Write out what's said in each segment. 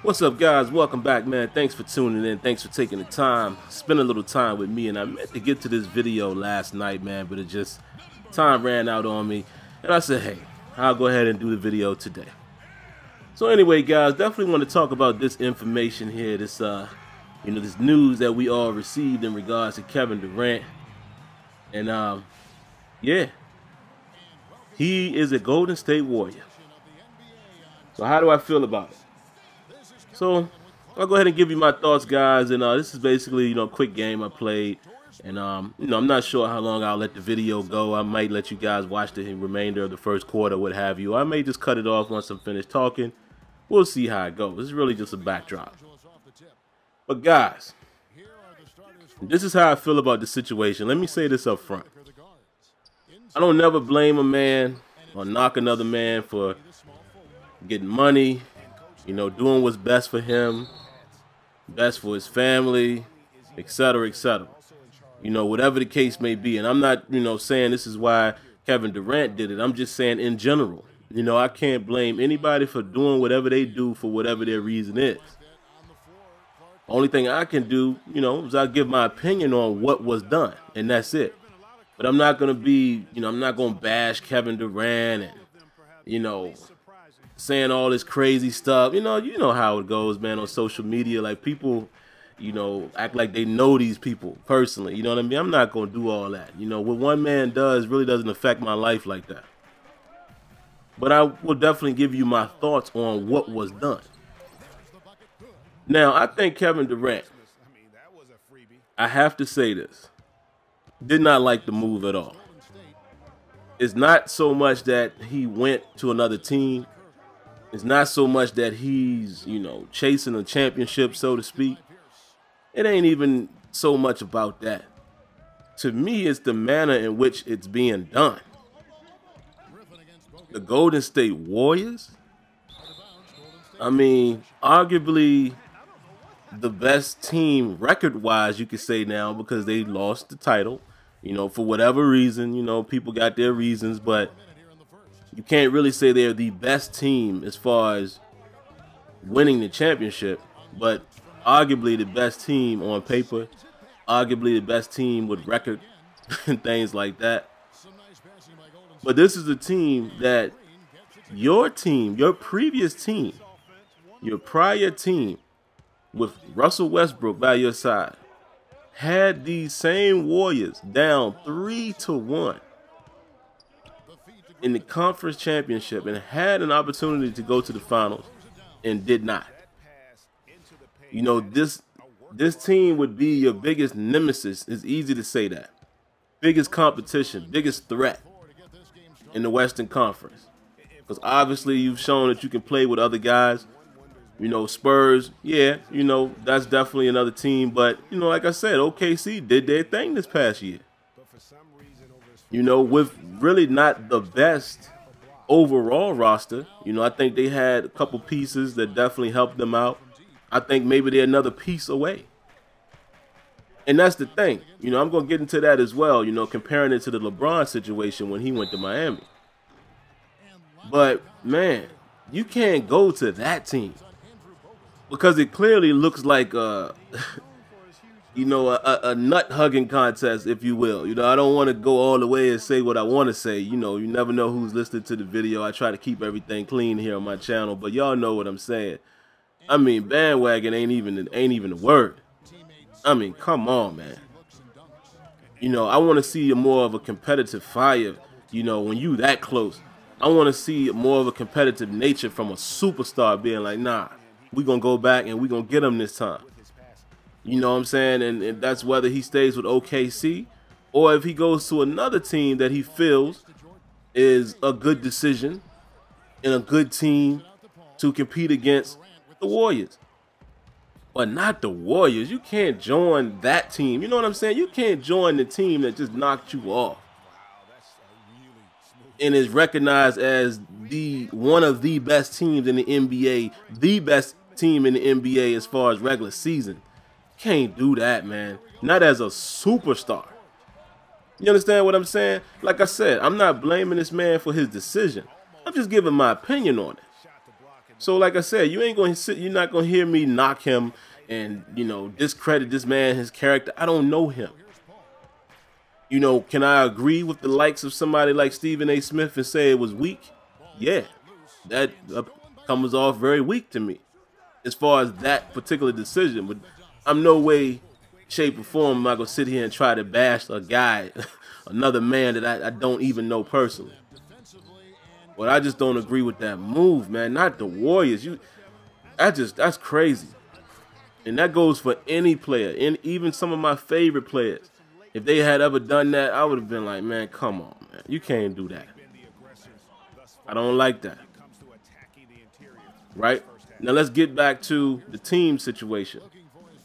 What's up, guys? Welcome back, man. Thanks for tuning in. Thanks for taking the time, spend a little time with me. And I meant to get to this video last night, man, but it just time ran out on me. And I said, hey, I'll go ahead and do the video today. So anyway, guys, definitely want to talk about this information here, this this news that we all received in regards to Kevin Durant. And yeah, he is a Golden State Warrior. So how do I feel about it? So I'll go ahead and give you my thoughts, guys. And this is basically, a quick game I played. And I'm not sure how long I'll let the video go. I might let you guys watch the remainder of the first quarter, what have you. I may just cut it off once I'm finished talking. We'll see how it goes. This is really just a backdrop. But guys, this is how I feel about the situation. Let me say this up front. I don't never blame a man or knock another man for getting money, doing what's best for him, best for his family, etc., etc. Whatever the case may be. And I'm not, saying this is why Kevin Durant did it. I'm just saying in general. I can't blame anybody for doing whatever they do for whatever their reason is. Only thing I can do, is I give my opinion on what was done, and that's it. But I'm not going to be, I'm not going to bash Kevin Durant and, saying all this crazy stuff. You know how it goes, man, on social media. Like, people, act like they know these people personally. You know what I mean? I'm not going to do all that. What one man does really doesn't affect my life like that. But I will definitely give you my thoughts on what was done. Now, I think Kevin Durant, I have to say this, did not like the move at all. It's not so much that he went to another team. It's not so much that he's, chasing a championship, so to speak. It ain't even so much about that. To me, it's the manner in which it's being done. The Golden State Warriors, arguably the best team record-wise, you could say now, because they lost the title, for whatever reason. People got their reasons, but you can't really say they're the best team as far as winning the championship, but arguably the best team on paper, arguably the best team with record and things like that. But this is a team that your previous team, your prior team with Russell Westbrook by your side, had these same Warriors down 3-1 in the conference championship and had an opportunity to go to the finals and did not. This team would be your biggest nemesis. It's easy to say that. Biggest competition, biggest threat in the Western Conference. Because obviously you've shown that you can play with other guys. Spurs, yeah, that's definitely another team. But, like I said, OKC did their thing this past year. With really not the best overall roster. I think they had a couple pieces that definitely helped them out. I think maybe they're another piece away. And that's the thing. I'm going to get into that as well, comparing it to the LeBron situation when he went to Miami. But, man, you can't go to that team because it clearly looks like a nut-hugging contest, if you will. I don't want to go all the way and say what I want to say. You never know who's listening to the video. I try to keep everything clean here on my channel, but y'all know what I'm saying. Bandwagon ain't even a word. Come on, man. I want to see more of a competitive fire, when you that close. I want to see more of a competitive nature from a superstar being like, nah, we going to go back and we going to get him this time. You know what I'm saying? And that's whether he stays with OKC or if he goes to another team that he feels is a good decision and a good team to compete against the Warriors. But not the Warriors. You can't join that team. You know what I'm saying? You can't join the team that just knocked you off and is recognized as one of the best teams in the NBA, the best team in the NBA as far as regular season. Can't do that, man. Not as a superstar. You understand what I'm saying? Like I said, I'm not blaming this man for his decision. I'm just giving my opinion on it. So like I said, you're not gonna hear me knock him and, you know, discredit this man, his character. I don't know him. You know, can I agree with the likes of somebody like Stephen A. Smith and say it was weak? Yeah, that comes off very weak to me as far as that particular decision. But I'm no way, shape, or form am I gonna sit here and try to bash a guy, another man that I don't even know personally. But I just don't agree with that move, man. Not the Warriors. That's crazy. And that goes for any player, and even some of my favorite players. If they had ever done that, I would have been like, man, come on, man. You can't do that. I don't like that. Right? Now let's get back to the team situation.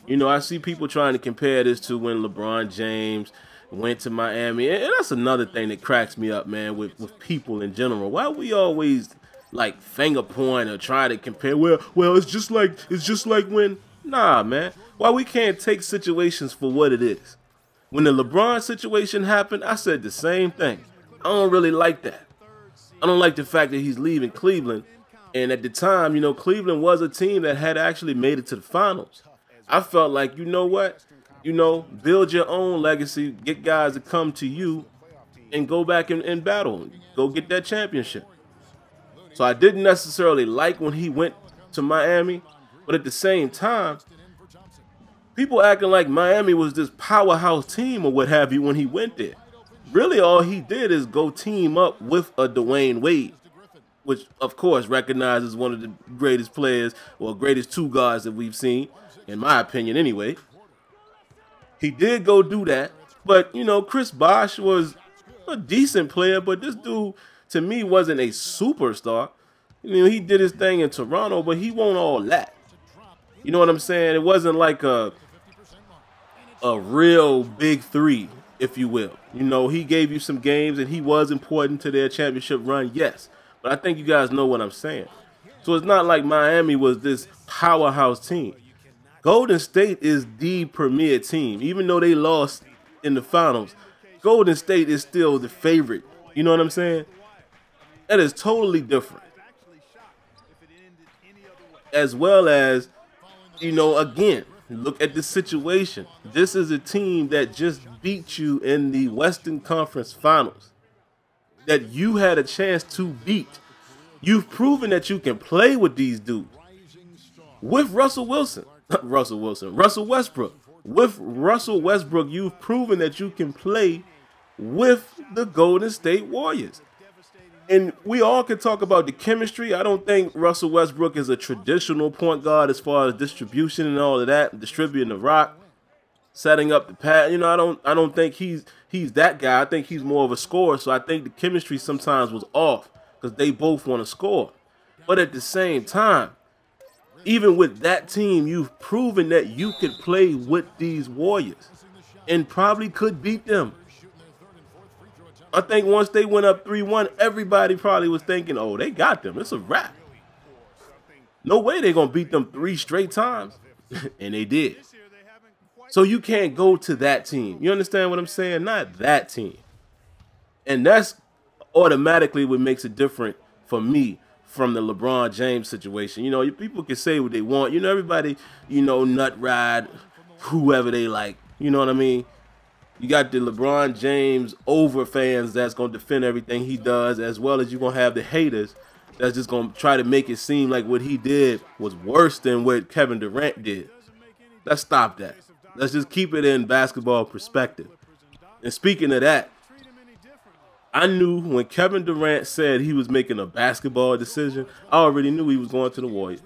You know, I see people trying to compare this to when LeBron James went to Miami, and that's another thing that cracks me up, man, with people in general. Why we always like finger point or try to compare? Well, it's just like when. Nah, man. Why we can't take situations for what it is? When the LeBron situation happened, I said the same thing. I don't really like that. I don't like the fact that he's leaving Cleveland. And at the time, you know, Cleveland was a team that had actually made it to the finals. I felt like, you know what? You know, build your own legacy, get guys to come to you and go back and battle, go get that championship. So I didn't necessarily like when he went to Miami, but at the same time, people acting like Miami was this powerhouse team or what have you when he went there. Really, all he did is go team up with a Dwayne Wade, which, of course, recognizes one of the greatest players, or greatest two guards that we've seen, in my opinion anyway. He did go do that, but, you know, Chris Bosh was a decent player, but this dude, to me, wasn't a superstar. You know, he did his thing in Toronto, but he won't all that. You know what I'm saying? It wasn't like a real big three, if you will. You know, he gave you some games, and he was important to their championship run, yes. But I think you guys know what I'm saying. So it's not like Miami was this powerhouse team. Golden State is the premier team. Even though they lost in the finals, Golden State is still the favorite. You know what I'm saying? That is totally different. As well as, you know, again, look at the situation. This is a team that just beat you in the Western Conference Finals, that you had a chance to beat. You've proven that you can play with these dudes. With Russell Westbrook. With Russell Westbrook, you've proven that you can play with the Golden State Warriors. And we all can talk about the chemistry. I don't think Russell Westbrook is a traditional point guard as far as distribution and all of that, distributing the rock, setting up the pad. You know, I don't think he's that guy. I think he's more of a scorer. So I think the chemistry sometimes was off because they both want to score. But at the same time, even with that team, you've proven that you could play with these Warriors and probably could beat them. I think once they went up 3-1, everybody probably was thinking, oh, they got them. It's a wrap. No way they're going to beat them 3 straight times. And they did. So you can't go to that team. You understand what I'm saying? Not that team. And that's automatically what makes it different for me from the LeBron James situation. You know, people can say what they want. You know, everybody, you know, nut ride whoever they like. You know what I mean? You got the LeBron James over fans that's going to defend everything he does, as well as you're going to have the haters that's just going to try to make it seem like what he did was worse than what Kevin Durant did. Let's stop that. Let's just keep it in basketball perspective. And speaking of that, I knew when Kevin Durant said he was making a basketball decision, I already knew he was going to the Warriors.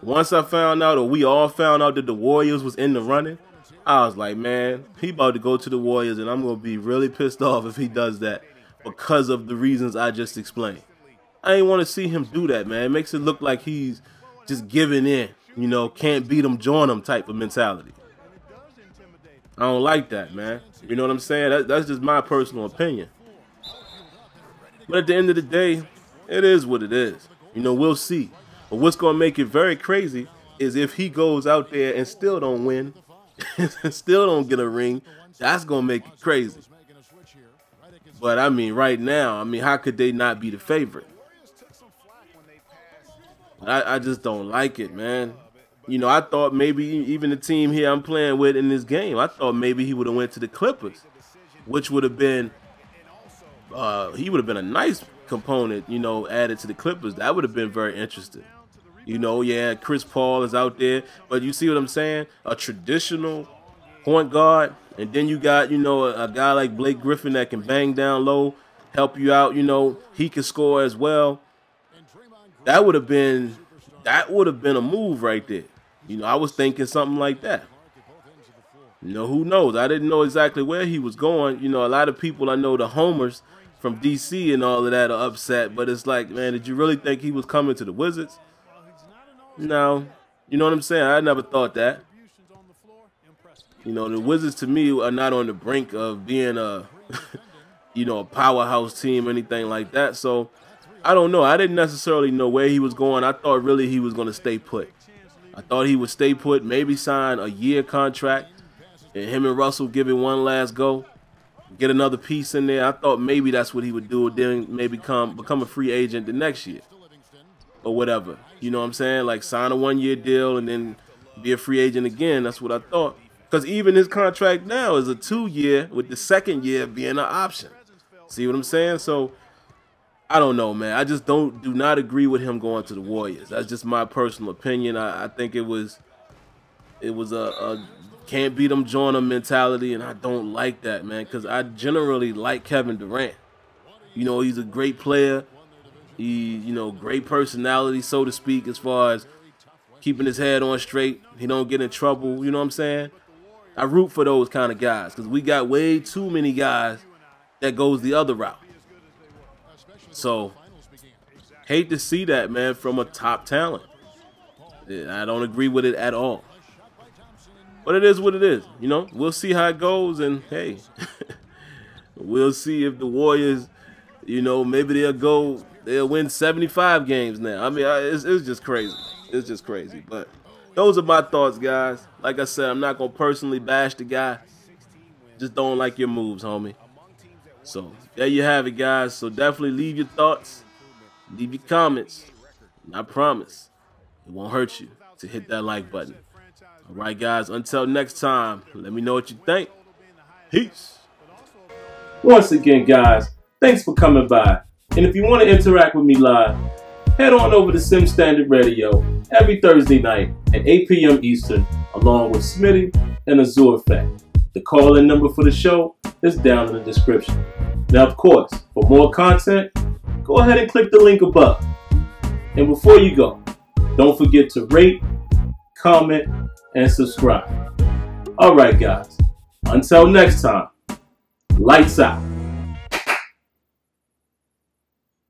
Once I found out, or we all found out, that the Warriors was in the running, I was like, man, he about to go to the Warriors, and I'm going to be really pissed off if he does that because of the reasons I just explained. I ain't want to see him do that, man. It makes it look like he's just giving in, you know, can't beat him, join him type of mentality. I don't like that, man. You know what I'm saying? That's just my personal opinion. But at the end of the day, it is what it is. You know, we'll see. But what's going to make it very crazy is if he goes out there and still don't win, still don't get a ring, that's going to make it crazy. But, I mean, right now, I mean, how could they not be the favorite? I just don't like it, man. You know, I thought maybe even the team here I'm playing with in this game, I thought maybe he would have went to the Clippers, which would have been, he would have been a nice component, you know, added to the Clippers. That would have been very interesting. You know, yeah, Chris Paul is out there, but you see what I'm saying? A traditional point guard, and then you got, you know, a guy like Blake Griffin that can bang down low, help you out, you know, he can score as well. That would have been a move right there. You know, I was thinking something like that. You know, who knows? I didn't know exactly where he was going. You know, a lot of people I know, the homers from DC and all of that, are upset, but it's like, man, did you really think he was coming to the Wizards? No. You know what I'm saying? I never thought that. You know, the Wizards to me are not on the brink of being a, you know, a powerhouse team or anything like that. So, I don't know. I didn't necessarily know where he was going. I thought really he was going to stay put. I thought he would stay put, maybe sign a year contract, and him and Russell give it one last go, get another piece in there. I thought maybe that's what he would do, then maybe become a free agent the next year or whatever. You know what I'm saying? Like sign a one-year deal and then be a free agent again. That's what I thought. Because even his contract now is a 2-year with the second year being an option. See what I'm saying? So, I don't know, man. I just do not agree with him going to the Warriors. That's just my personal opinion. I think it was a can't beat them, join them mentality, and I don't like that, man, because I generally like Kevin Durant. You know, he's a great player. He, you know, great personality, so to speak, as far as keeping his head on straight. He don't get in trouble, you know what I'm saying? I root for those kind of guys because we got way too many guys that goes the other route. So, hate to see that, man, from a top talent. I don't agree with it at all. But it is what it is, you know. We'll see how it goes, and hey, we'll see if the Warriors, you know, maybe they'll win 75 games now. I mean, it's just crazy. It's just crazy. But those are my thoughts, guys. Like I said, I'm not going to personally bash the guy. Just don't like your moves, homie. So, there you have it, guys. So, definitely leave your thoughts. Leave your comments. And I promise it won't hurt you to hit that like button. All right, guys. Until next time, let me know what you think. Peace. Once again, guys, thanks for coming by. And if you want to interact with me live, head on over to Sim Standard Radio every Thursday night at 8 p.m. Eastern, along with Smitty and Azure Effect. The call-in number for the show is down in the description. Now, of course, for more content, go ahead and click the link above. And before you go, don't forget to rate, comment, and subscribe. All right, guys. Until next time, lights out.